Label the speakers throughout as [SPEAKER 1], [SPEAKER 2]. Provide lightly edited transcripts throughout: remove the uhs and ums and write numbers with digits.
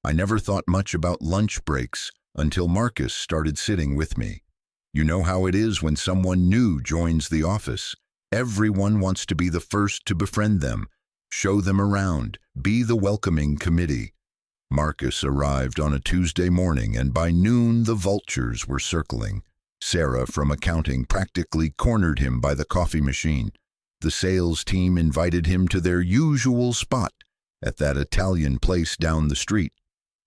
[SPEAKER 1] I never thought much about lunch breaks until Marcus started sitting with me. You know how it is when someone new joins the office. Everyone wants to be the first to befriend them, show them around, be the welcoming committee. Marcus arrived on a Tuesday morning, and by noon the vultures were circling. Sarah from accounting practically cornered him by the coffee machine. The sales team invited him to their usual spot at that Italian place down the street.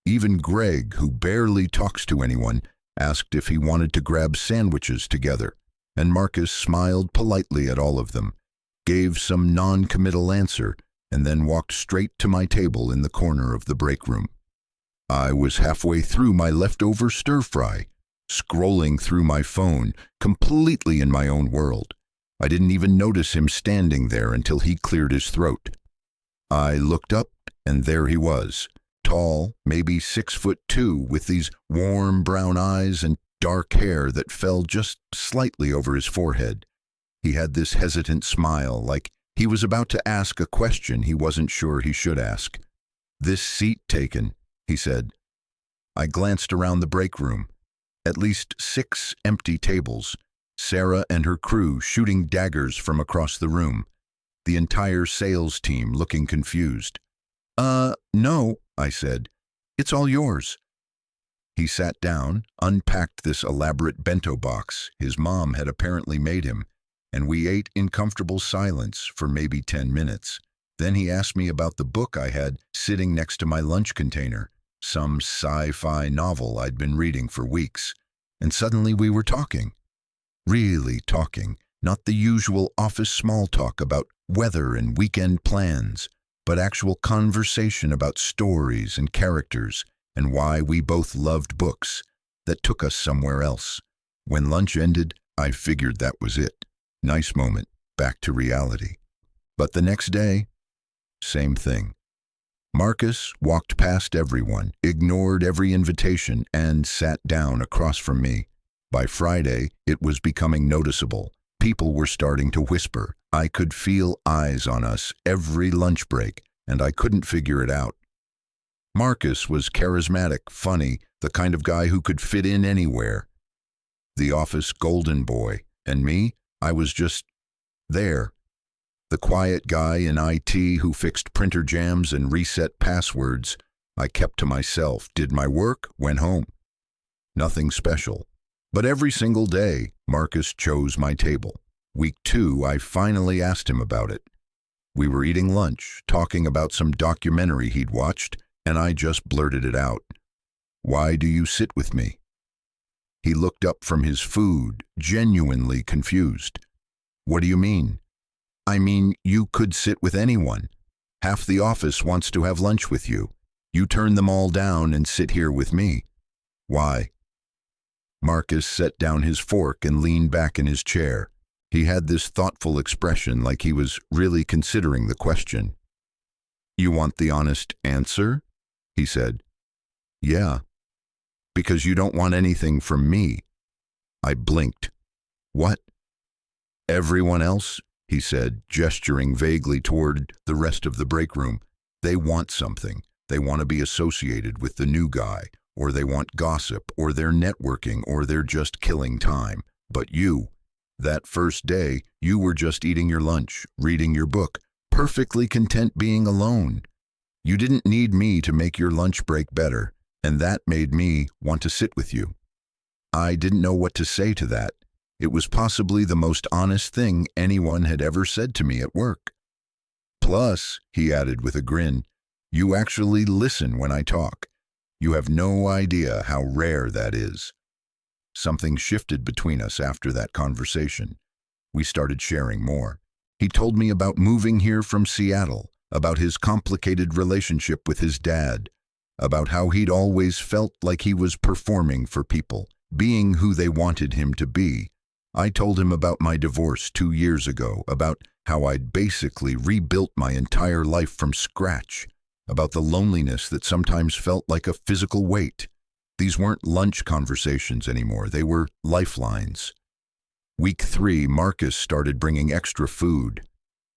[SPEAKER 1] Even Greg, who barely talks to anyone, asked if he wanted to grab sandwiches together, and Marcus smiled politely at all of them, gave some non-committal answer, and then walked straight to my table in the corner of the break room. I was halfway through my leftover stir-fry, scrolling through my phone, completely in my own world. I didn't even notice him standing there until he cleared his throat. I looked up, and there he was, tall, maybe 6'2", with these warm brown eyes and dark hair that fell just slightly over his forehead. He had this hesitant smile, like he was about to ask a question he wasn't sure he should ask. "This seat taken," he said. I glanced around the break room. At least 6 empty tables, Sarah and her crew shooting daggers from across the room, the entire sales team looking confused. No," I said. "It's all yours." He sat down, unpacked this elaborate bento box his mom had apparently made him, and we ate in comfortable silence for maybe 10 minutes. Then he asked me about the book I had sitting next to my lunch container, some sci-fi novel I'd been reading for weeks, and suddenly we were talking. Really talking, not the usual office small talk about weather and weekend plans, but actual conversation about stories and characters and why we both loved books that took us somewhere else. When lunch ended, I figured that was it. Nice moment, back to reality. But the next day, same thing. Marcus walked past everyone, ignored every invitation, and sat down across from me. By Friday, it was becoming noticeable. People were starting to whisper. I could feel eyes on us every lunch break, and I couldn't figure it out. Marcus was charismatic, funny, the kind of guy who could fit in anywhere. The office golden boy, and me, I was just there. The quiet guy in IT who fixed printer jams and reset passwords. I kept to myself, did my work, went home. Nothing special. But every single day, Marcus chose my table. Week 2, I finally asked him about it. We were eating lunch, talking about some documentary he'd watched, and I just blurted it out. "Why do you sit with me?" He looked up from his food, genuinely confused. "What do you mean?" "I mean, you could sit with anyone. Half the office wants to have lunch with you. You turn them all down and sit here with me. Why?" Marcus set down his fork and leaned back in his chair. He had this thoughtful expression, like he was really considering the question. "You want the honest answer?" he said. "Yeah." "Because you don't want anything from me." I blinked. "What?" "Everyone else," he said, gesturing vaguely toward the rest of the break room. "They want something. They want to be associated with the new guy, or they want gossip, or they're networking, or they're just killing time. But you, that first day, you were just eating your lunch, reading your book, perfectly content being alone. You didn't need me to make your lunch break better, and that made me want to sit with you." I didn't know what to say to that. It was possibly the most honest thing anyone had ever said to me at work. "Plus," he added with a grin, "you actually listen when I talk. You have no idea how rare that is." Something shifted between us after that conversation. We started sharing more. He told me about moving here from Seattle, about his complicated relationship with his dad, about how he'd always felt like he was performing for people, being who they wanted him to be. I told him about my divorce 2 years ago, about how I'd basically rebuilt my entire life from scratch, about the loneliness that sometimes felt like a physical weight. These weren't lunch conversations anymore, they were lifelines. Week 3, Marcus started bringing extra food.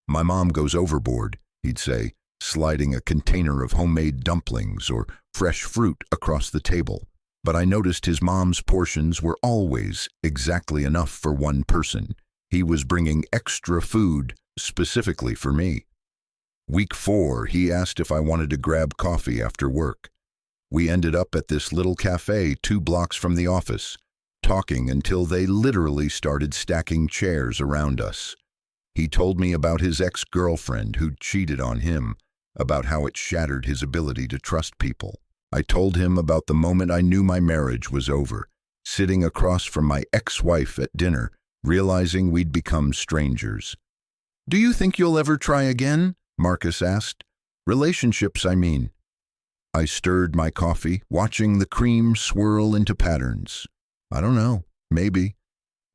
[SPEAKER 1] "My mom goes overboard," he'd say, sliding a container of homemade dumplings or fresh fruit across the table. But I noticed his mom's portions were always exactly enough for one person. He was bringing extra food specifically for me. Week 4, he asked if I wanted to grab coffee after work. We ended up at this little cafe 2 blocks from the office, talking until they literally started stacking chairs around us. He told me about his ex-girlfriend who'd cheated on him, about how it shattered his ability to trust people. I told him about the moment I knew my marriage was over, sitting across from my ex-wife at dinner, realizing we'd become strangers. "Do you think you'll ever try again?" Marcus asked. "Relationships, I mean." I stirred my coffee, watching the cream swirl into patterns. "I don't know, maybe,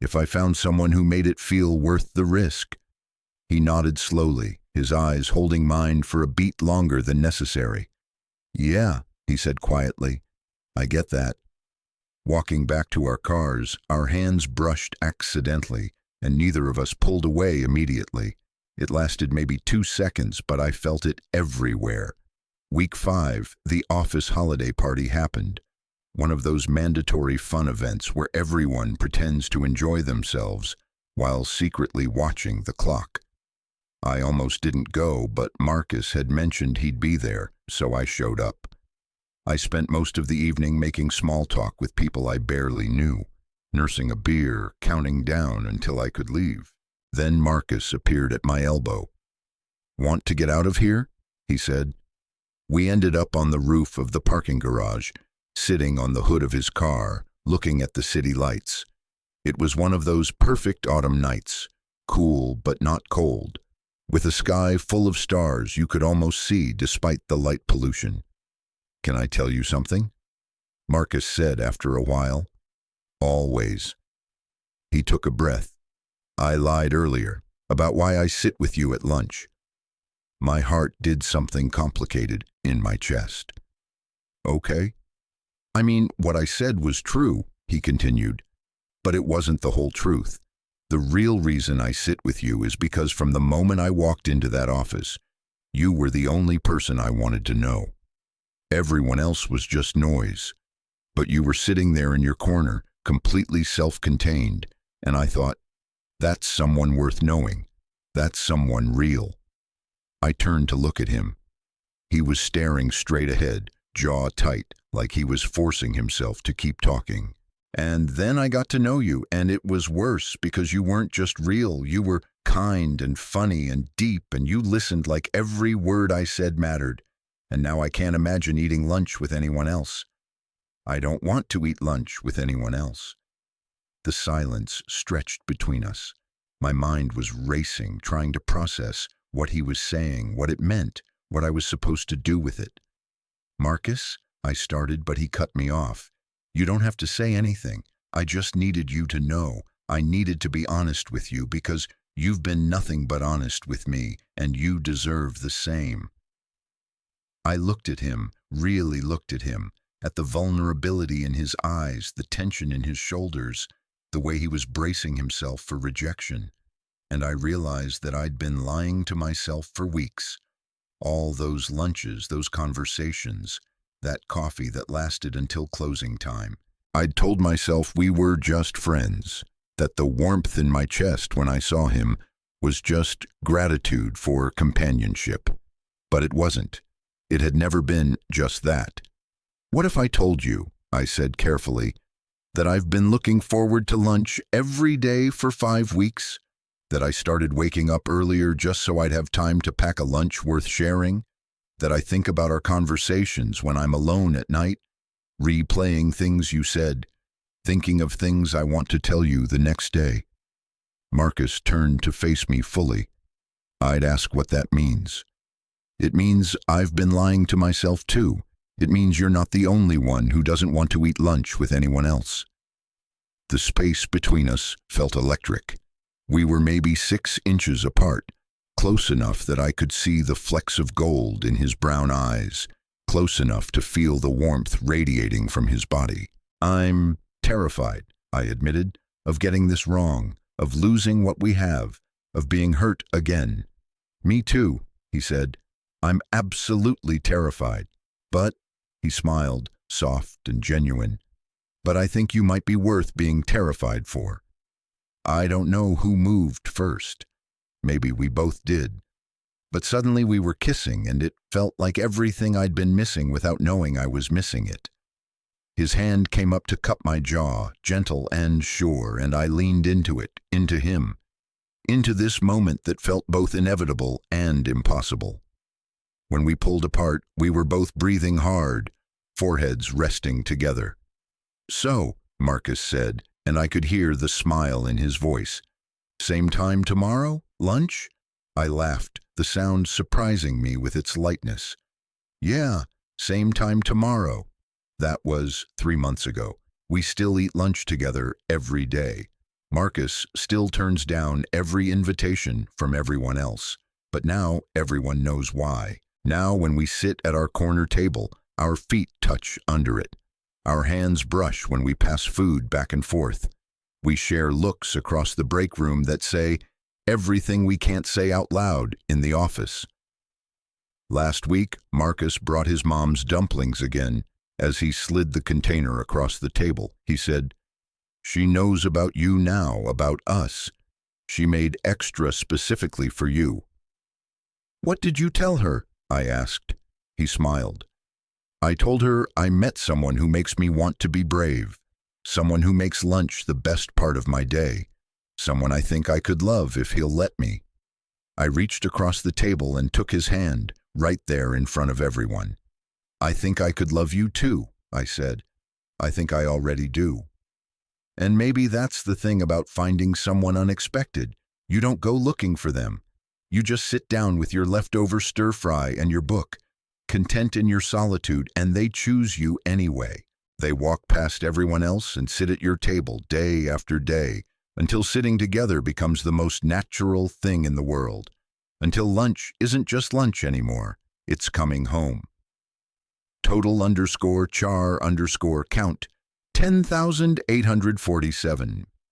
[SPEAKER 1] if I found someone who made it feel worth the risk." He nodded slowly, his eyes holding mine for a beat longer than necessary. "Yeah," he said quietly, "I get that." Walking back to our cars, our hands brushed accidentally, and neither of us pulled away immediately. It lasted maybe 2 seconds, but I felt it everywhere. Week 5, the office holiday party happened. One of those mandatory fun events where everyone pretends to enjoy themselves while secretly watching the clock. I almost didn't go, but Marcus had mentioned he'd be there, so I showed up. I spent most of the evening making small talk with people I barely knew, nursing a beer, counting down until I could leave. Then Marcus appeared at my elbow. "Want to get out of here?" he said. We ended up on the roof of the parking garage, sitting on the hood of his car, looking at the city lights. It was one of those perfect autumn nights, cool but not cold, with a sky full of stars you could almost see despite the light pollution. "Can I tell you something?" Marcus said after a while. "Always." He took a breath. "I lied earlier about why I sit with you at lunch." My heart did something complicated in my chest. "Okay. I mean, what I said was true," he continued, "but it wasn't the whole truth. The real reason I sit with you is because from the moment I walked into that office, you were the only person I wanted to know. Everyone else was just noise. But you were sitting there in your corner, completely self-contained, and I thought, that's someone worth knowing. That's someone real." I turned to look at him. He was staring straight ahead, jaw tight, like he was forcing himself to keep talking. "And then I got to know you, and it was worse because you weren't just real. You were kind and funny and deep, and you listened like every word I said mattered. And now I can't imagine eating lunch with anyone else. I don't want to eat lunch with anyone else." The silence stretched between us. My mind was racing, trying to process what he was saying, what it meant, what I was supposed to do with it. "Marcus," I started, but he cut me off. "You don't have to say anything. I just needed you to know. I needed to be honest with you because you've been nothing but honest with me, and you deserve the same." I looked at him, really looked at him, at the vulnerability in his eyes, the tension in his shoulders, the way he was bracing himself for rejection. And I realized that I'd been lying to myself for weeks. All those lunches, those conversations, that coffee that lasted until closing time. I'd told myself we were just friends, that the warmth in my chest when I saw him was just gratitude for companionship. But it wasn't. It had never been just that. "What if I told you," I said carefully, "that I've been looking forward to lunch every day for 5 weeks? That I started waking up earlier just so I'd have time to pack a lunch worth sharing? That I think about our conversations when I'm alone at night, replaying things you said, thinking of things I want to tell you the next day?" Marcus turned to face me fully. "I'd ask what that means." "It means I've been lying to myself too. It means you're not the only one who doesn't want to eat lunch with anyone else." The space between us felt electric. We were maybe 6 inches apart, close enough that I could see the flecks of gold in his brown eyes, close enough to feel the warmth radiating from his body. "I'm terrified," I admitted, "of getting this wrong, of losing what we have, of being hurt again." "Me too," he said. I'm absolutely terrified. But, he smiled, soft and genuine, but I think you might be worth being terrified for. I don't know who moved first. Maybe we both did. But suddenly we were kissing, and it felt like everything I'd been missing without knowing I was missing it. His hand came up to cup my jaw, gentle and sure, and I leaned into it, into him, into this moment that felt both inevitable and impossible. When we pulled apart, we were both breathing hard, foreheads resting together. "So," Marcus said, and I could hear the smile in his voice. "Same time tomorrow? Lunch?" I laughed, the sound surprising me with its lightness. "Yeah, same time tomorrow." That was 3 months ago. We still eat lunch together every day. Marcus still turns down every invitation from everyone else. But now everyone knows why. Now when we sit at our corner table, our feet touch under it. Our hands brush when we pass food back and forth. We share looks across the break room that say everything we can't say out loud in the office. Last week, Marcus brought his mom's dumplings again. As he slid the container across the table, he said, "She knows about you now, about us. She made extra specifically for you." "What did you tell her?" I asked. He smiled. "I told her I met someone who makes me want to be brave, someone who makes lunch the best part of my day, someone I think I could love if he'll let me." I reached across the table and took his hand, right there in front of everyone. "I think I could love you too," I said. "I think I already do." And maybe that's the thing about finding someone unexpected. You don't go looking for them. You just sit down with your leftover stir-fry and your book, content in your solitude, and they choose you anyway. They walk past everyone else and sit at your table day after day, until sitting together becomes the most natural thing in the world. Until lunch isn't just lunch anymore. It's coming home. Total_char_count 10,847.